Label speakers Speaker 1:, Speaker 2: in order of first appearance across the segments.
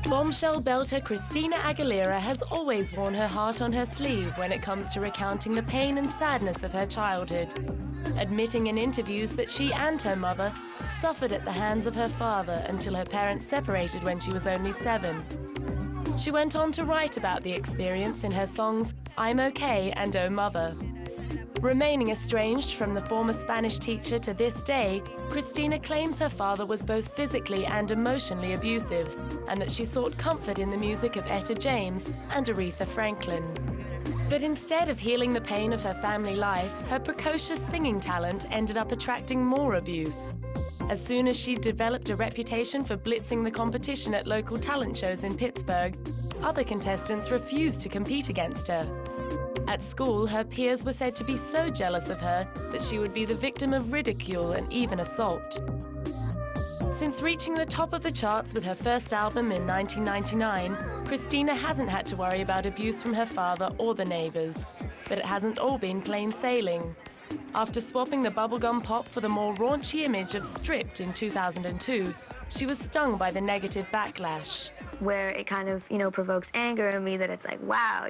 Speaker 1: Bombshell belter Christina Aguilera has always worn her heart on her sleeve when it comes to recounting the pain and sadness of her childhood, admitting in interviews that she and her mother suffered at the hands of her father until her parents separated when she was only 7. She went on to write about the experience in her songs I'm Okay and Oh Mother. Remaining estranged from the former Spanish teacher to this day, Christina claims her father was both physically and emotionally abusive, and that she sought comfort in the music of Etta James and Aretha Franklin. But instead of healing the pain of her family life, her precocious singing talent ended up attracting more abuse. As soon as she developed a reputation for blitzing the competition at local talent shows in Pittsburgh, other contestants refused to compete against her. At school, her peers were said to be so jealous of her that she would be the victim of ridicule and even assault. Since reaching the top of the charts with her first album in 1999, Christina hasn't had to worry about abuse from her father or the neighbors. But it hasn't all been plain sailing. After swapping the bubblegum pop for the more raunchy image of Stripped in 2002, she was stung by the negative backlash.
Speaker 2: Where it kind of, provokes anger in me that it's like, wow,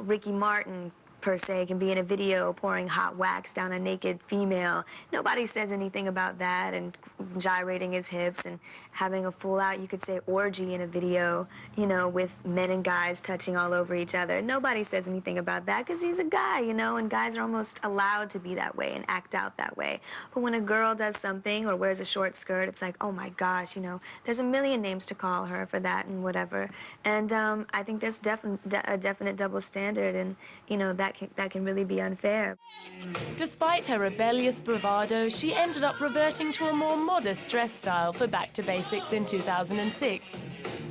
Speaker 2: Ricky Martin, per se, can be in a video pouring hot wax down a naked female. Nobody says anything about that, and gyrating his hips and having a full-out, you could say, orgy in a video, with men and guys touching all over each other. Nobody says anything about that because he's a guy, and guys are almost allowed to be that way and act out that way. But when a girl does something or wears a short skirt, it's like, oh my gosh, there's a million names to call her for that and whatever. And I think there's a definite double standard, and, that can really be unfair.
Speaker 1: Despite her rebellious bravado, she ended up reverting to a more modest dress style for Back to Basics in 2006.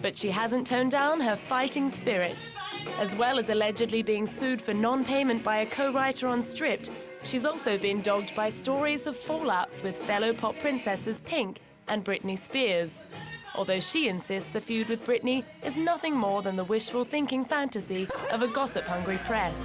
Speaker 1: But she hasn't toned down her fighting spirit. As well as allegedly being sued for non-payment by a co-writer on Stripped, she's also been dogged by stories of fallouts with fellow pop princesses Pink and Britney Spears. Although she insists the feud with Britney is nothing more than the wishful thinking fantasy of a gossip-hungry press.